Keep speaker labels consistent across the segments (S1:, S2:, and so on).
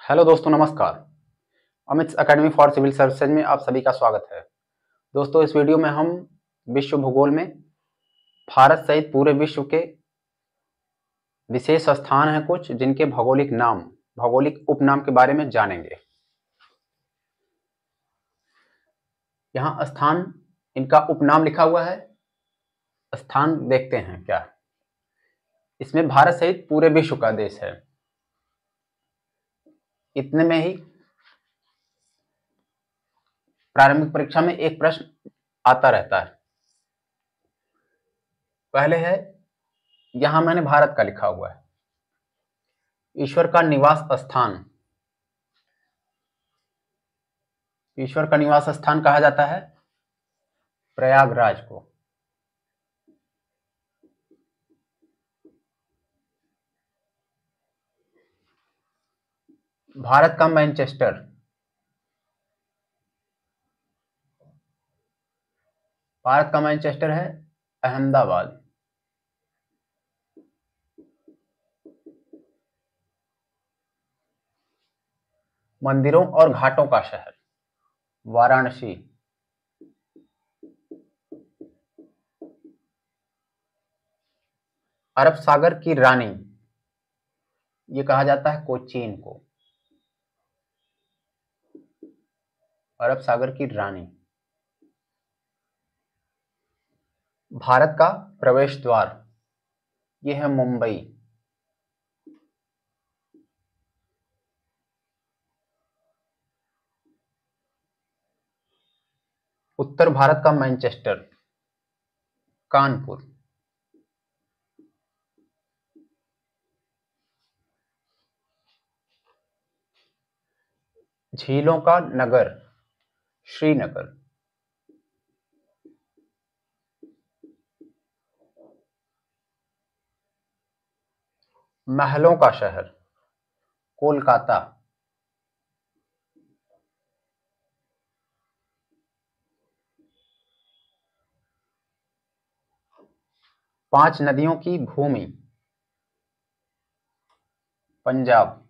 S1: Hello दोस्तों, नमस्कार। Amit academy for civil services में आप सभी का स्वागत है। दोस्तों, इस वीडियो में हम विश्व भूगोल में भारत सहित पूरे विश्व के विशेष स्थान हैं कुछ, जिनके भौगोलिक उपनाम के बारे में जानेंगे। यहाँ स्थान, इनका उपनाम लिखा हुआ है। स्थान देखते हैं क्या। इसमें भारत सहित पूरे विश्व का देश है। इतने में ही प्रारंभिक परीक्षा में एक प्रश्न आता रहता है। पहले है, यहां मैंने भारत का लिखा हुआ है, ईश्वर का निवास स्थान। ईश्वर का निवास स्थान कहा जाता है प्रयागराज को। भारत का मैनचेस्टर, भारत का मैनचेस्टर है अहमदाबाद। मंदिरों और घाटों का शहर वाराणसी। अरब सागर की रानी, ये कहा जाता है कोचीन को। अरब सागर की रानी। भारत का प्रवेश द्वार, ये है मुंबई। उत्तर भारत का मैनचेस्टर कानपुर। झीलों का नगर श्रीनगर। महलों का शहर कोलकाता। पांच नदियों की भूमि पंजाब।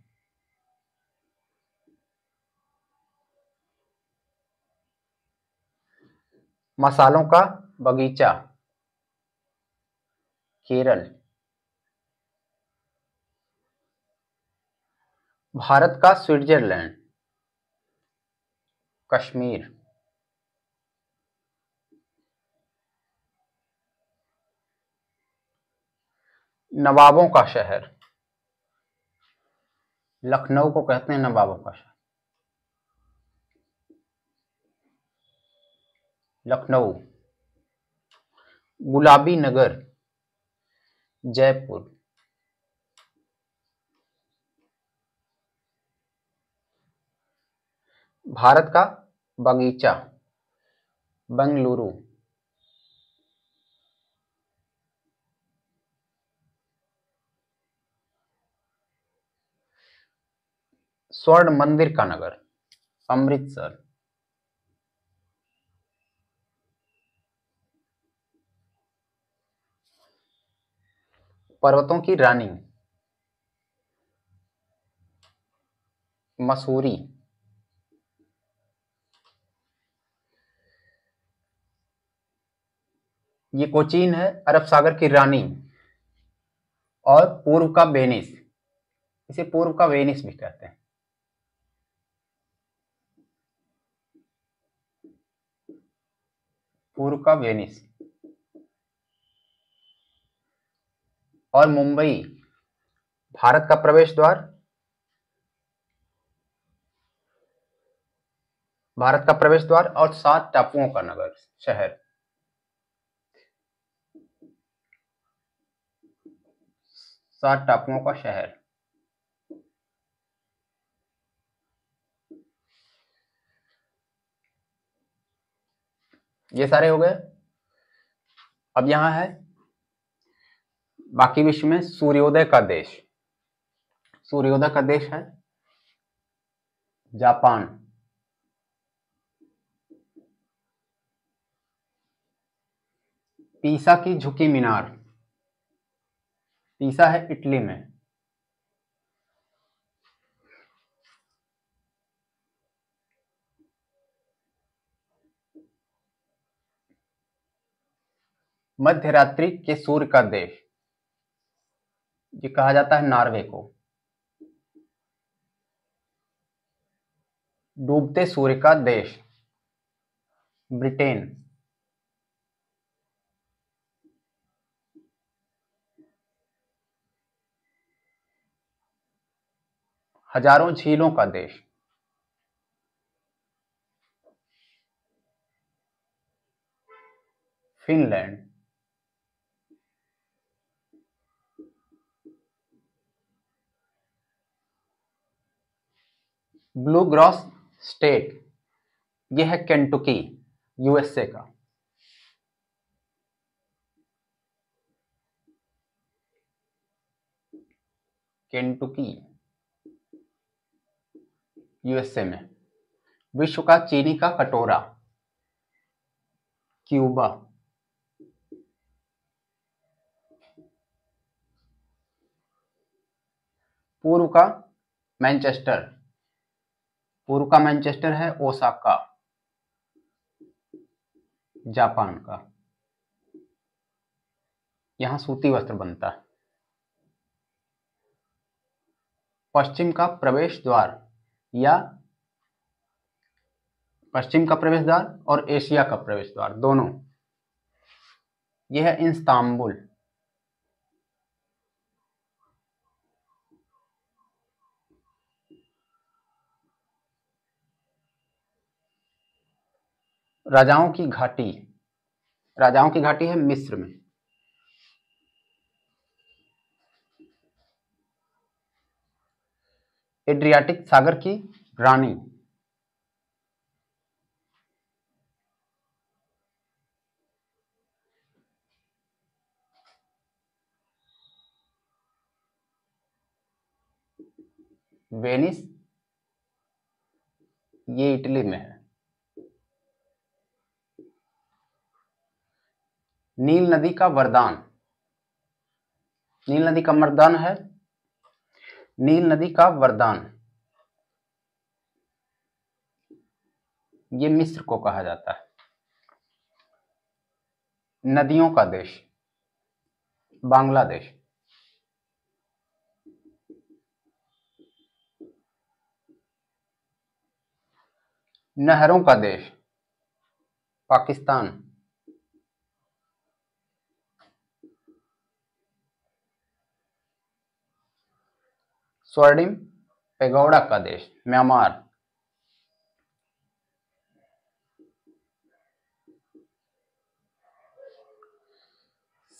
S1: मसालों का बगीचा केरल। भारत का स्विट्जरलैंड कश्मीर। नवाबों का शहर, लखनऊ को कहते हैं नवाबों का शहर, लखनऊ। गुलाबी नगर जयपुर। भारत का बगीचा बेंगलुरु। स्वर्ण मंदिर का नगर अमृतसर। पर्वतों की रानी मसूरी। ये कोचीन है, अरब सागर की रानी और पूर्व का वेनिस। इसे पूर्व का वेनिस भी कहते हैं। पूर्व का वेनिस। और मुंबई भारत का प्रवेश द्वार, भारत का प्रवेश द्वार और 7 टापुओं का नगर शहर। सात टापुओं का शहर। ये सारे हो गए। अब यहां है बाकी विश्व में सूर्योदय का देश। सूर्योदय का देश है जापान। पीसा की झुकी मीनार पीसा है इटली में। मध्य रात्रि के सूर्य का देश, ये कहा जाता है नॉर्वे को। डूबते सूर्य का देश, ब्रिटेन। हजारों झीलों का देश, फिनलैंड। ब्लू ग्रॉस स्टेट, यह है केंटुकी, यूएसए का। केंटुकी, यूएसए में। विश्व का चीनी का कटोरा, क्यूबा। पूर्व का मैनचेस्टर, पूर्व का मैनचेस्टर है ओसाका, जापान का। यहां सूती वस्त्र बनता है। पश्चिम का प्रवेश द्वार, या पश्चिम का प्रवेश द्वार और एशिया का प्रवेश द्वार दोनों, यह है इस्तांबुल। राजाओं की घाटी, राजाओं की घाटी है मिस्र में। एड्रियाटिक सागर की रानी, वेनिस, ये इटली में है। नील नदी का वरदान, नील नदी का मर्दान है, नील नदी का वरदान, ये मिस्र को कहा जाता है। नदियों का देश, बांग्लादेश। नहरों का देश, पाकिस्तान। स्वर्णिम पेगोडा का देश, म्यांमार।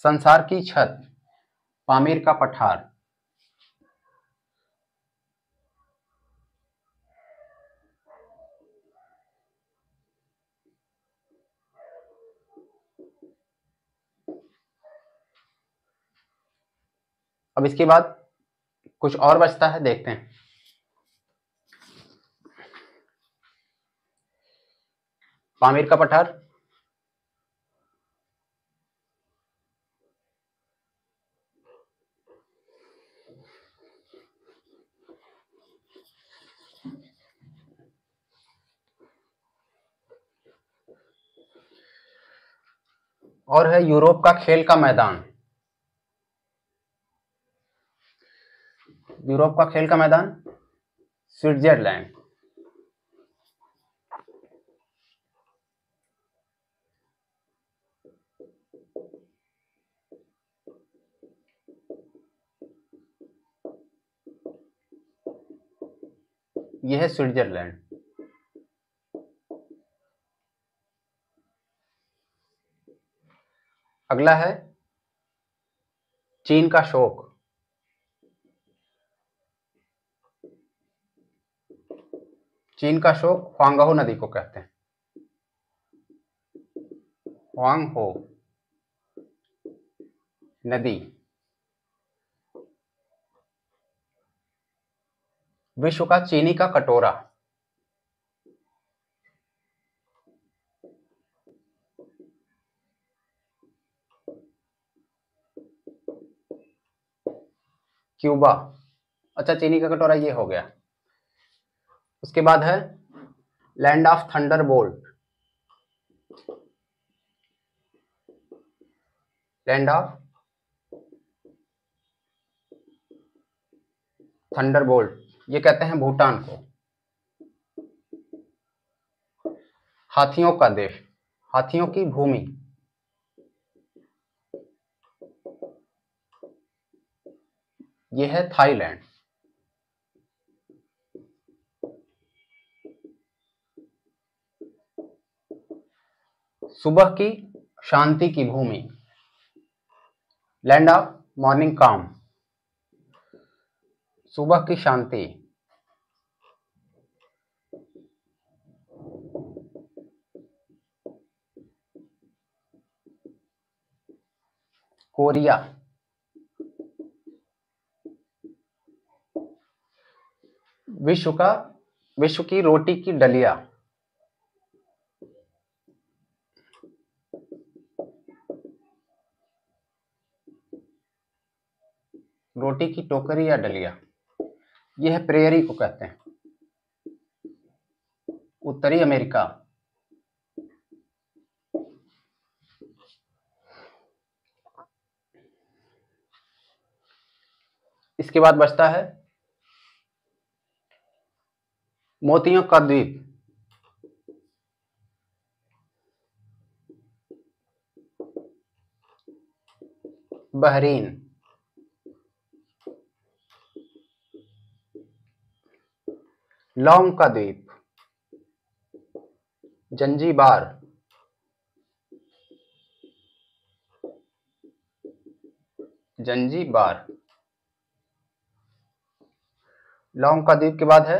S1: संसार की छत, पामीर का पठार। अब इसके बाद कुछ और बचता है, देखते हैं। पामीर का पठार, और है यूरोप का खेल का मैदान, यूरोप का खेल का मैदान स्विट्जरलैंड। यह है स्विट्जरलैंड। अगला है चीन का शोक, चीन का शोक ह्वांगहो नदी को कहते हैं, ह्वांगहो नदी। विश्व का चीनी का कटोरा, क्यूबा। अच्छा, चीनी का कटोरा ये हो गया। उसके बाद है land of Thunderbolt. Land of Thunderbolt ये कहते हैं भूटान को। हाथियों का देश, हाथियों की भूमि, ये है थाईलैंड। सुबह की शांति की भूमि, लैंड ऑफ मॉर्निंग काम, सुबह की शांति, कोरिया। विश्व की रोटी की डलिया, रोटी की टोकरी या डलिया, यह है प्रेयरी को कहते हैं। उत्तरी अमेरिका। इसके बाद बचता है मोतियों का द्वीप, बहरीन। लौंग का द्वीप, जंजीबार। जंजीबार। लौंग का द्वीप के बाद है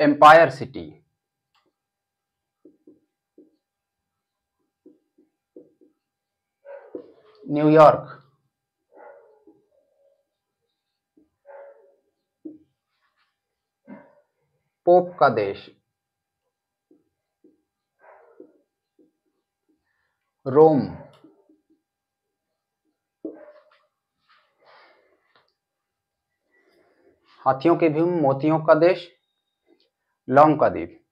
S1: एम्पायर सिटी, न्यूयॉर्क। पोप का देश, रोम। हाथियों की भूमि, मोतियों का देश, लौंग का द्वीप।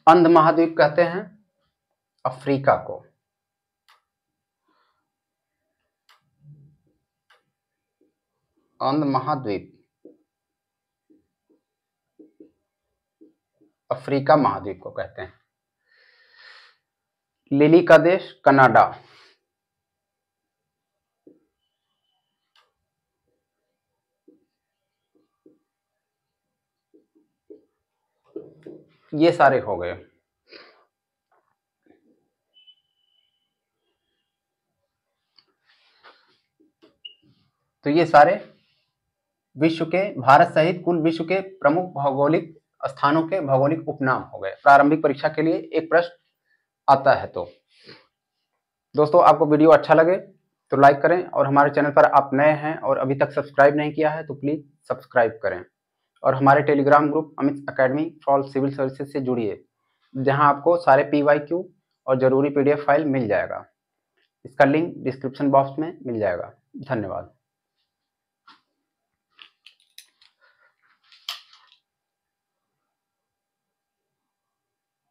S1: अंध महाद्वीप कहते हैं अफ्रीका को। अंध महाद्वीप अफ्रीका महाद्वीप को कहते हैं। लिली का देश कनाडा। ये सारे हो गए। तो ये सारे विश्व के, भारत सहित कुल विश्व के प्रमुख भौगोलिक स्थानों के भौगोलिक उपनाम हो गए। प्रारंभिक परीक्षा के लिए एक प्रश्न आता है। तो दोस्तों, आपको वीडियो अच्छा लगे तो लाइक करें, और हमारे चैनल पर आप नए हैं और अभी तक सब्सक्राइब नहीं किया है तो प्लीज सब्सक्राइब करें, और हमारे Telegram group Amit academy for civil services से जुड़िए, जहां आपको सारे PYQ और जरूरी PDF फाइल मिल जाएगा। इसका लिंक डिस्क्रिप्शन बॉक्स में मिल जाएगा। धन्यवाद।